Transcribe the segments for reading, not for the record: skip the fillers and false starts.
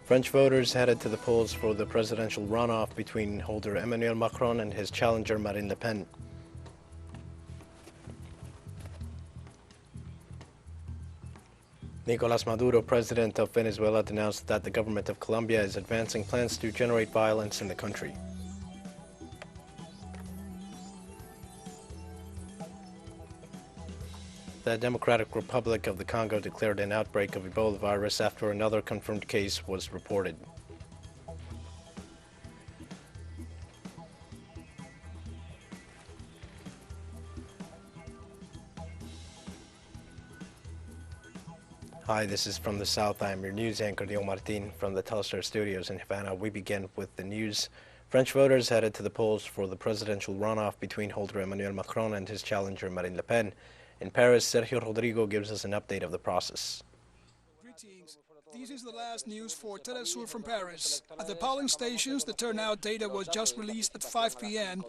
French voters headed to the polls for the presidential runoff between holder Emmanuel Macron and his challenger Marine Le Pen. Nicolas Maduro, president of Venezuela, denounced that the government of Colombia is advancing plans to generate violence in the country. The Democratic Republic of the Congo declared an outbreak of Ebola virus after another confirmed case was reported. Hi, this is From the South. I am your news anchor, Neil Martin, from the teleSUR studios in Havana. We begin with the news. French voters headed to the polls for the presidential runoff between holder Emmanuel Macron and his challenger Marine Le Pen. In Paris, Sergio Rodrigo gives us an update of the process. Greetings. This is the last news for teleSUR from Paris. At the polling stations, the turnout data was just released at 5 p.m.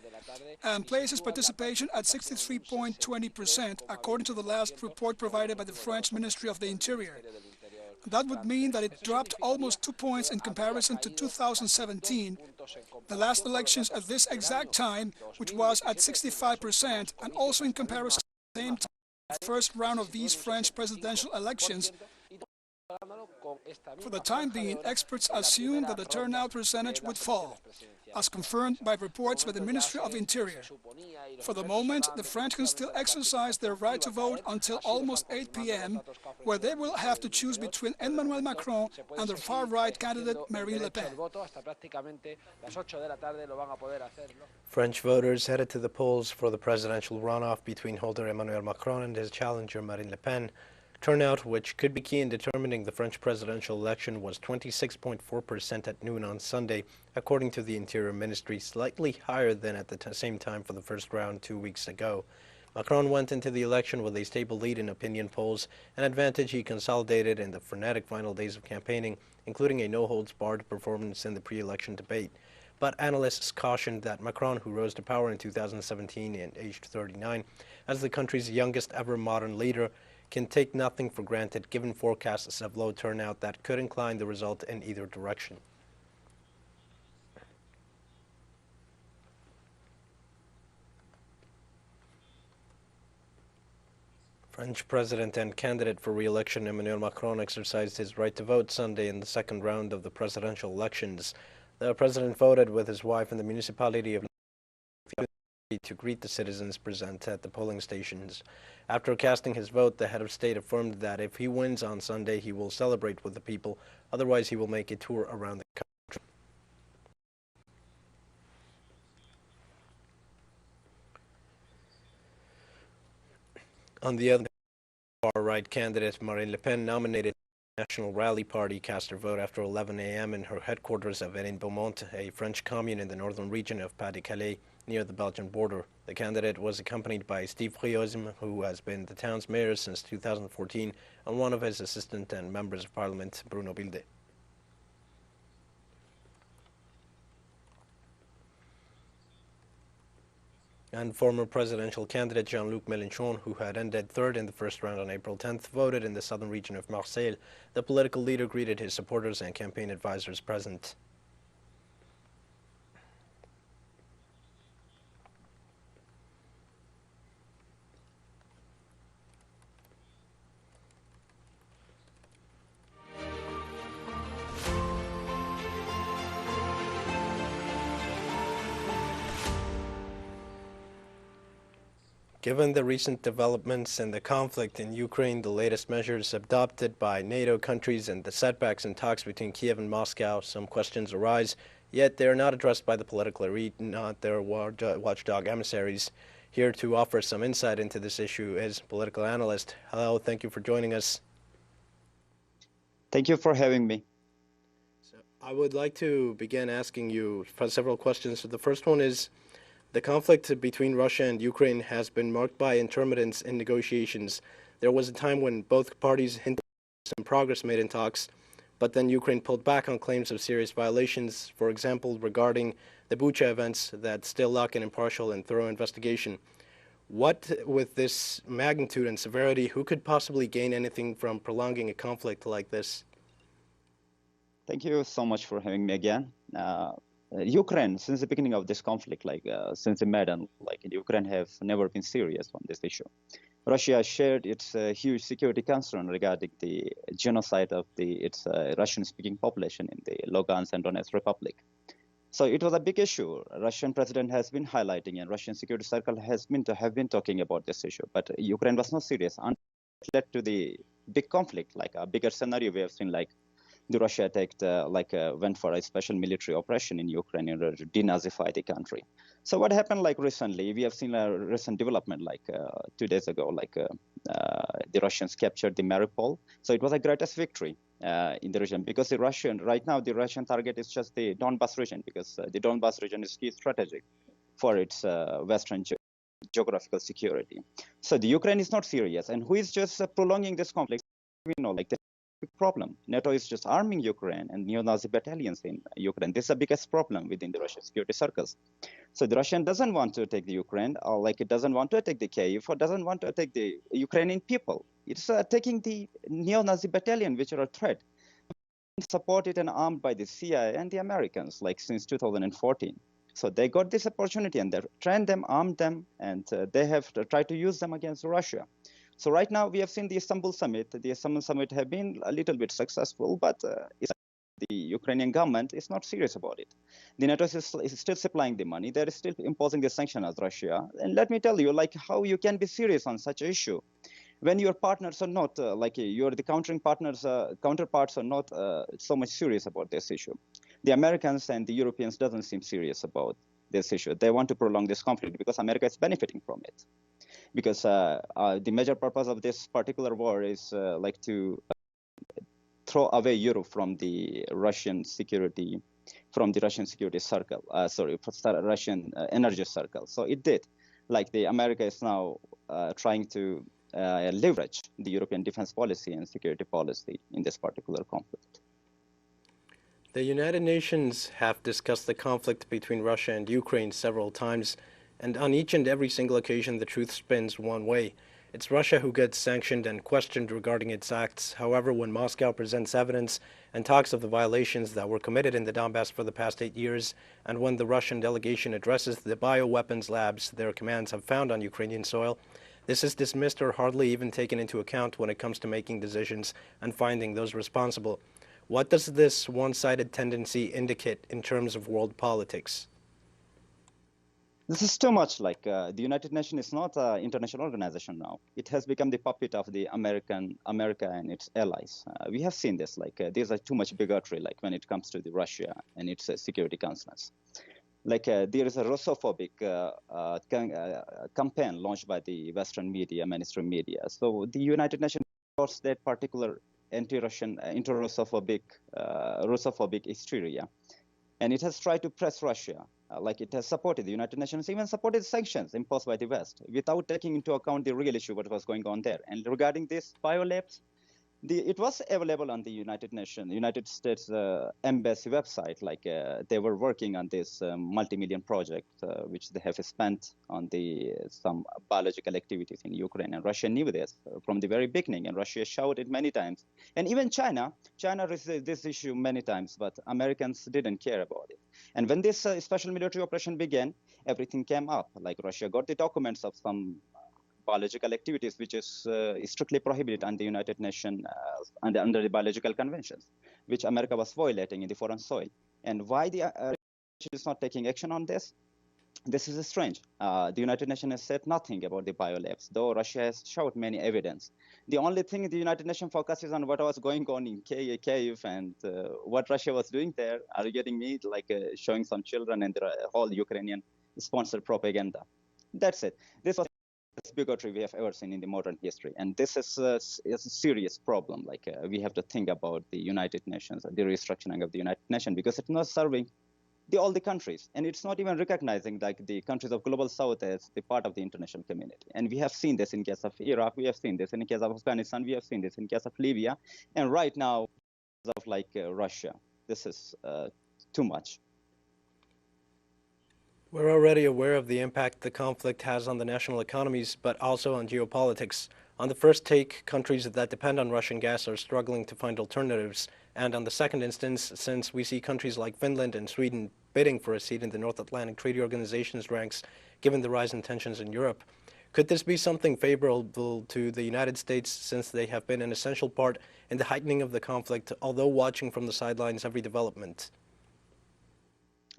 and places participation at 63.20%, according to the last report provided by the French Ministry of the Interior. That would mean that it dropped almost 2 points in comparison to 2017, the last elections at this exact time, which was at 65%, and also in comparison to the same time, the first round of these French presidential elections. For the time being, experts assume that the turnout percentage would fall, as confirmed by reports by the Ministry of Interior. For the moment, the French can still exercise their right to vote until almost 8 p.m., where they will have to choose between Emmanuel Macron and the far-right candidate Marine Le Pen. French voters headed to the polls for the presidential runoff between holder Emmanuel Macron and his challenger Marine Le Pen. Turnout, which could be key in determining the French presidential election, was 26.4% at noon on Sunday, according to the Interior Ministry, slightly higher than at the same time for the first round 2 weeks ago. Macron went into the election with a stable lead in opinion polls, an advantage he consolidated in the frenetic final days of campaigning, including a no-holds-barred performance in the pre-election debate. But analysts cautioned that Macron, who rose to power in 2017 and aged 39, as the country's youngest ever modern leader, can take nothing for granted given forecasts of low turnout that could incline the result in either direction. French President and candidate for re-election Emmanuel Macron exercised his right to vote Sunday in the second round of the presidential elections. The president voted with his wife in the municipality of to greet the citizens present at the polling stations. After casting his vote, the head of state affirmed that if he wins on Sunday, he will celebrate with the people. Otherwise, he will make a tour around the country. On the other hand, far-right candidate Marine Le Pen, nominated National Rally Party, cast her vote after 11 a.m. in her headquarters of Beaumont, a French commune in the northern region of Pas-de-Calais, near the Belgian border. The candidate was accompanied by Steve Friosme, who has been the town's mayor since 2014, and one of his assistant and members of parliament, Bruno Bilde. And former presidential candidate Jean-Luc Mélenchon, who had ended third in the first round on April 10th, voted in the southern region of Marseille. The political leader greeted his supporters and campaign advisors present. Given the recent developments in the conflict in Ukraine, the latest measures adopted by NATO countries, and the setbacks in talks between Kiev and Moscow, some questions arise, yet they are not addressed by the political elite, not their watchdog emissaries. Here to offer some insight into this issue is political analyst. Hello, thank you for joining us. Thank you for having me. So I would like to begin asking you several questions. So the first one is, the conflict between Russia and Ukraine has been marked by intermittence in negotiations. There was a time when both parties hinted at some progress made in talks, but then Ukraine pulled back on claims of serious violations, for example, regarding the Bucha events that still lack an impartial and thorough investigation. What, with this magnitude and severity, who could possibly gain anything from prolonging a conflict like this? Thank you so much for having me again. Ukraine, since the beginning of this conflict, since the Maidan, Ukraine have never been serious on this issue. Russia shared its huge security concern regarding the genocide of its Russian-speaking population in the Lugansk and Donetsk Republic. So it was a big issue. Russian president has been highlighting, and Russian security circle have been talking about this issue. But Ukraine was not serious, and it led to the big conflict, like a bigger scenario we have seen, like the Russia attacked, went for a special military operation in Ukraine in order to denazify the country. So what happened recently, we have seen a recent development 2 days ago, the Russians captured the Mariupol. So it was a greatest victory in the region because right now the Russian target is just the Donbas region because the Donbas region is key strategic for its Western geographical security. So the Ukraine is not serious, and who is just prolonging this conflict? We know, big problem. NATO is just arming Ukraine and neo-Nazi battalions in Ukraine. This is the biggest problem within the Russian security circles. So the Russian doesn't want to attack the Ukraine, or it doesn't want to attack the Kyiv, or doesn't want to attack the Ukrainian people. It's attacking the neo-Nazi battalion, which are a threat, supported and armed by the CIA and the Americans, since 2014. So they got this opportunity and they trained them, armed them, and they have tried to use them against Russia. So right now we have seen the Istanbul summit. The Istanbul summit have been a little bit successful, but the Ukrainian government is not serious about it. The NATO is still supplying the money. They're still imposing the sanction as Russia. And let me tell you, how you can be serious on such an issue when your partners are not, the counterparts are not so much serious about this issue. The Americans and the Europeans doesn't seem serious about this issue. They want to prolong this conflict because America is benefiting from it. Because the major purpose of this particular war is to throw away Europe from the Russian security circle, Russian energy circle. So it did. The America is now trying to leverage the European defense policy and security policy in this particular conflict. The United Nations have discussed the conflict between Russia and Ukraine several times, and on each and every single occasion the truth spins one way. It's Russia who gets sanctioned and questioned regarding its acts. However, when Moscow presents evidence and talks of the violations that were committed in the Donbass for the past 8 years, and when the Russian delegation addresses the bioweapons labs their commands have found on Ukrainian soil, this is dismissed or hardly even taken into account when it comes to making decisions and finding those responsible. What does this one-sided tendency indicate in terms of world politics? This is too much. The United Nations is not an international organization now. It has become the puppet of the America and its allies. We have seen this. There's too much bigotry. When it comes to the Russia and its security concerns. There is a Russophobic campaign launched by the Western media, mainstream media. So the United Nations supports that particular anti-Russian, anti-Russophobic hysteria. And it has tried to press Russia, it has supported the United Nations, even supported sanctions imposed by the West, without taking into account the real issue, what was going on there. And regarding this biolabs, it was available on the United States Embassy website. They were working on this multi-million project, which they have spent on some biological activities in Ukraine. And Russia knew this from the very beginning, and Russia shouted many times. And even China raised this issue many times, but Americans didn't care about it. And when this special military operation began, everything came up. Russia got the documents of some biological activities, which is strictly prohibited under the United Nations under the biological conventions, which America was violating in the foreign soil. And why the is not taking action on this? This is strange. The United Nations has said nothing about the biolabs, though Russia has showed many evidence. The only thing the United Nations focuses on what was going on in Kyiv and what Russia was doing there. Are you getting me? Showing some children and the whole Ukrainian sponsored propaganda. That's it. This was bigotry we have ever seen in the modern history, and this is a serious problem. We have to think about the United Nations, the restructuring of the United Nations, because it's not serving all the countries, and it's not even recognizing the countries of global South as the part of the international community. And we have seen this in case of Iraq, we have seen this in case of Afghanistan, we have seen this in case of Libya, and right now of Russia. This is too much. We're already aware of the impact the conflict has on the national economies, but also on geopolitics. On the first take, countries that depend on Russian gas are struggling to find alternatives, And on the second instance, since we see countries like Finland and Sweden bidding for a seat in the North Atlantic Treaty Organization's ranks, given the rise in tensions in Europe, could this be something favorable to the United States, since they have been an essential part in the heightening of the conflict, although watching from the sidelines every development?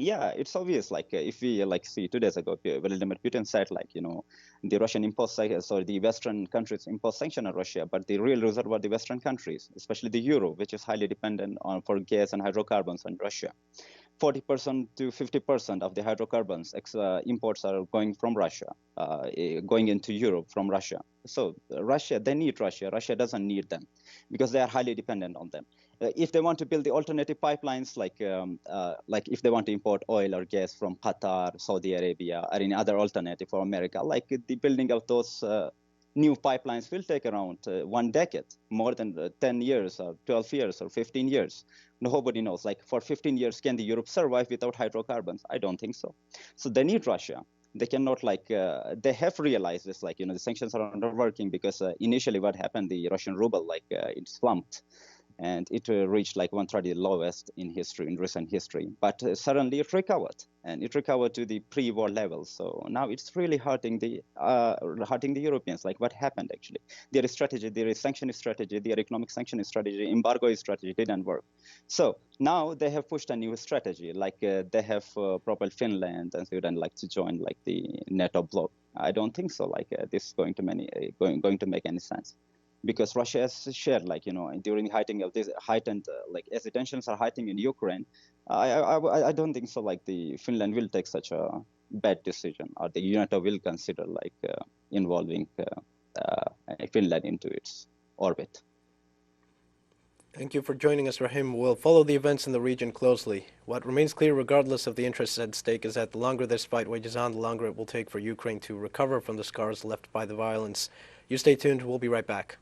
Yeah, it's obvious. If we see 2 days ago, Vladimir Putin said the Russian the Western countries impose sanction on Russia, but the real result were the Western countries, especially the Euro, which is highly dependent on for gas and hydrocarbons on Russia. 40% to 50% of the hydrocarbons imports are going from Russia, going into Europe from Russia. So Russia, they need Russia. Russia doesn't need them because they are highly dependent on them. If they want to build the alternative pipelines, if they want to import oil or gas from Qatar, Saudi Arabia, or any other alternative for America, the building of those new pipelines will take around 1 decade, more than 10 years or 12 years or 15 years. Nobody knows. For 15 years, can the Europe survive without hydrocarbons? I don't think so. So they need Russia. They cannot they have realized this, the sanctions are not working because initially what happened, the Russian ruble, it slumped. And it reached 130 lowest in history, in recent history. But suddenly it recovered, and it recovered to the pre-war levels. So now it's really hurting the Europeans. What happened actually? Their strategy, their sanction strategy, their economic sanction strategy, embargo strategy didn't work. So now they have pushed a new strategy. They have propelled Finland and Sweden to join the NATO bloc. I don't think so. This is going to make any sense. Because Russia has shared, during the heightening of this as the tensions are heightening in Ukraine, I don't think so. The Finland will take such a bad decision, or the NATO will consider involving Finland into its orbit. Thank you for joining us, Rahim. We'll follow the events in the region closely. What remains clear, regardless of the interests at stake, is that the longer this fight wages on, the longer it will take for Ukraine to recover from the scars left by the violence. You stay tuned. We'll be right back.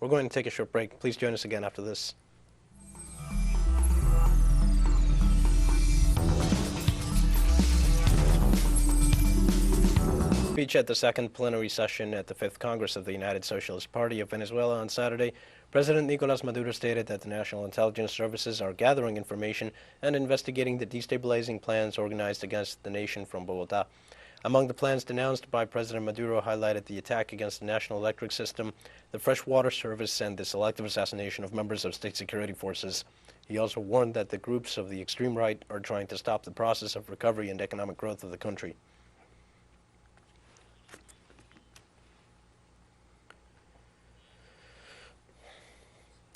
We're going to take a short break. Please join us again after this. Speech at the second plenary session at the 5th Congress of the United Socialist Party of Venezuela on Saturday, President Nicolas Maduro stated that the National Intelligence Services are gathering information and investigating the destabilizing plans organized against the nation from Bogota. Among the plans denounced by President Maduro highlighted the attack against the national electric system, the fresh water service, and the selective assassination of members of state security forces. He also warned that the groups of the extreme right are trying to stop the process of recovery and economic growth of the country.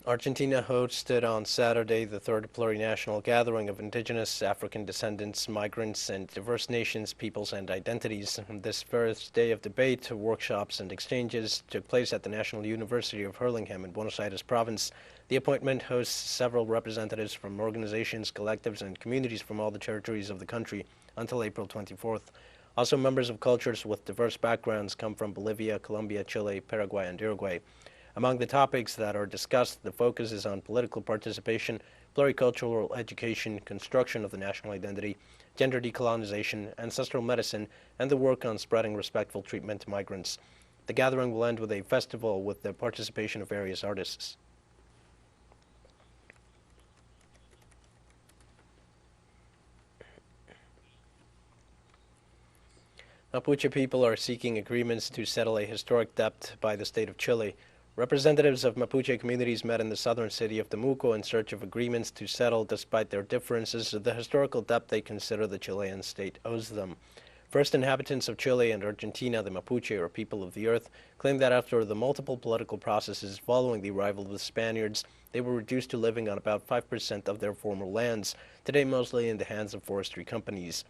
Argentina hosted on Saturday the third plurinational gathering of indigenous, African descendants, migrants, and diverse nations, peoples, and identities. This first day of debate, workshops, and exchanges took place at the National University of Hurlingham in Buenos Aires province. The appointment hosts several representatives from organizations, collectives, and communities from all the territories of the country until April 24th. Also, members of cultures with diverse backgrounds come from Bolivia, Colombia, Chile, Paraguay, and Uruguay. Among the topics that are discussed, the focus is on political participation, pluricultural education, construction of the national identity, gender decolonization, ancestral medicine, and the work on spreading respectful treatment to migrants. The gathering will end with a festival with the participation of various artists. Mapuche people are seeking agreements to settle a historic debt by the state of Chile. Representatives of Mapuche communities met in the southern city of Temuco in search of agreements to settle, despite their differences, the historical debt they consider the Chilean state owes them. First inhabitants of Chile and Argentina, the Mapuche, or people of the earth, claim that after the multiple political processes following the arrival of the Spaniards, they were reduced to living on about 5% of their former lands, today mostly in the hands of forestry companies.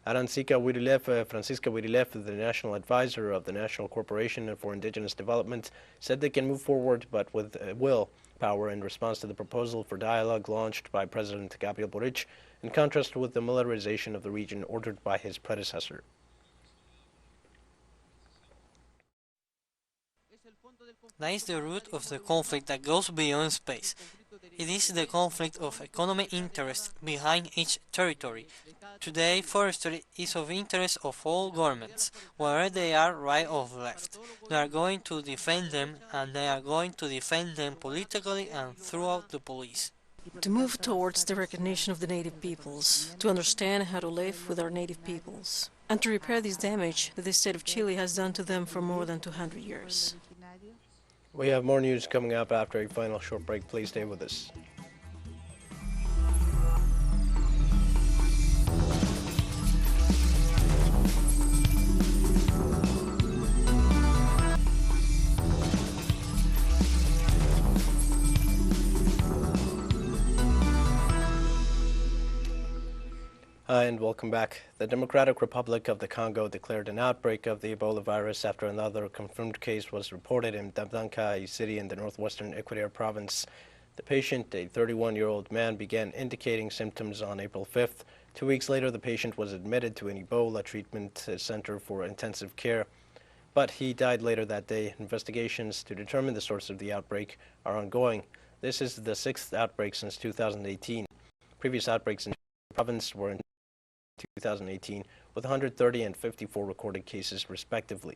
Francisca Wirilef, the national advisor of the National Corporation for Indigenous Development, said they can move forward, but with willpower, in response to the proposal for dialogue launched by President Gabriel Boric, in contrast with the militarization of the region ordered by his predecessor. That is the root of the conflict that goes beyond space. It is the conflict of economic interests behind each territory. Today, forestry is of interest of all governments, whether they are right or left. They are going to defend them, and they are going to defend them politically and throughout the police. To move towards the recognition of the native peoples, to understand how to live with our native peoples, and to repair this damage that the state of Chile has done to them for more than 200 years. We have more news coming up after a final short break. Please stay with us. Hi and welcome back. The Democratic Republic of the Congo declared an outbreak of the Ebola virus after another confirmed case was reported in Dabdanka, a city in the northwestern Equateur province. The patient, a 31-year-old man, began indicating symptoms on April 5th. 2 weeks later, the patient was admitted to an Ebola treatment center for intensive care, but he died later that day. Investigations to determine the source of the outbreak are ongoing. This is the sixth outbreak since 2018. Previous outbreaks in the province were in 2018, with 130 and 54 recorded cases, respectively.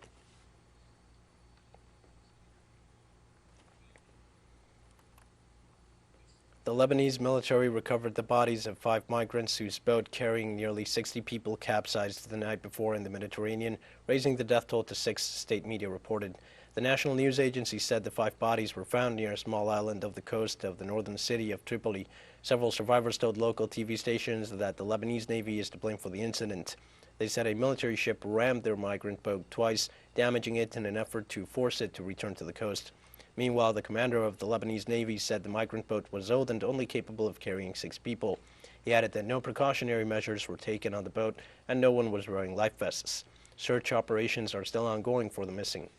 The Lebanese military recovered the bodies of 5 migrants whose boat carrying nearly 60 people capsized the night before in the Mediterranean, raising the death toll to 6, state media reported. The national news agency said the 5 bodies were found near a small island of the coast of the northern city of Tripoli. Several survivors told local TV stations that the Lebanese Navy is to blame for the incident. They said a military ship rammed their migrant boat twice, damaging it in an effort to force it to return to the coast. Meanwhile, the commander of the Lebanese Navy said the migrant boat was old and only capable of carrying 6 people. He added that no precautionary measures were taken on the boat and no one was wearing life vests. Search operations are still ongoing for the missing.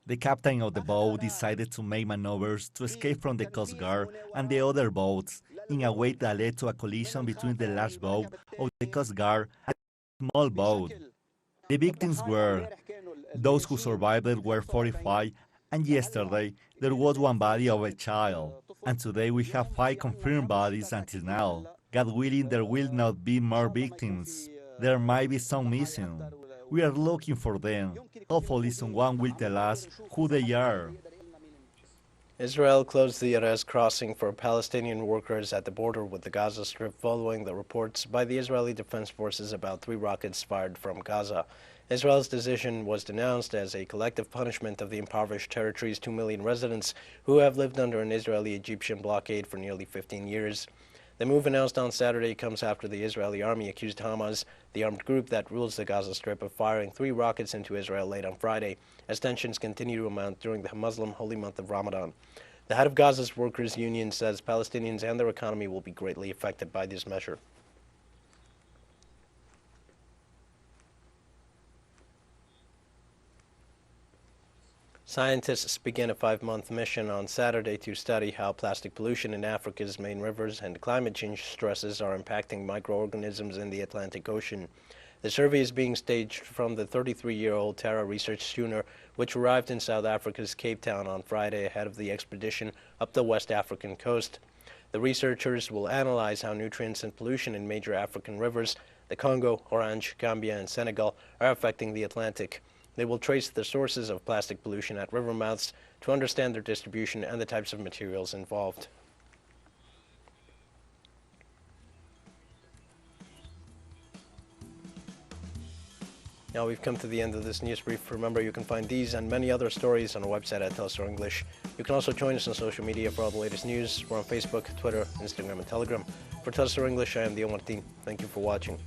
The captain of the boat decided to make maneuvers to escape from the Coast Guard and the other boats in a way that led to a collision between the large boat of the Coast Guard and the small boat. The victims were those who survived were 45, and yesterday there was one body of a child, and today we have 5 confirmed bodies until now. God willing, there will not be more victims. There might be some missing. We are looking for them. Hopefully someone will tell us who they are. Israel closed the Erez crossing for Palestinian workers at the border with the Gaza Strip following the reports by the Israeli Defense Forces about 3 rockets fired from Gaza. Israel's decision was denounced as a collective punishment of the impoverished territory's 2 million residents who have lived under an Israeli-Egyptian blockade for nearly 15 years. The move announced on Saturday comes after the Israeli army accused Hamas, the armed group that rules the Gaza Strip, of firing 3 rockets into Israel late on Friday, as tensions continue to mount during the Muslim holy month of Ramadan. The head of Gaza's workers' union says Palestinians and their economy will be greatly affected by this measure. Scientists began a 5-month mission on Saturday to study how plastic pollution in Africa's main rivers and climate change stresses are impacting microorganisms in the Atlantic Ocean. The survey is being staged from the 33-year-old Terra research schooner, which arrived in South Africa's Cape Town on Friday ahead of the expedition up the West African coast. The researchers will analyze how nutrients and pollution in major African rivers, the Congo, Orange, Gambia, and Senegal, are affecting the Atlantic. They will trace the sources of plastic pollution at river mouths to understand their distribution and the types of materials involved. Now we've come to the end of this news brief. Remember, you can find these and many other stories on our website at teleSUR English. You can also join us on social media for all the latest news. We're on Facebook, Twitter, Instagram, and Telegram. For teleSUR English, I am Dio Martin. Thank you for watching.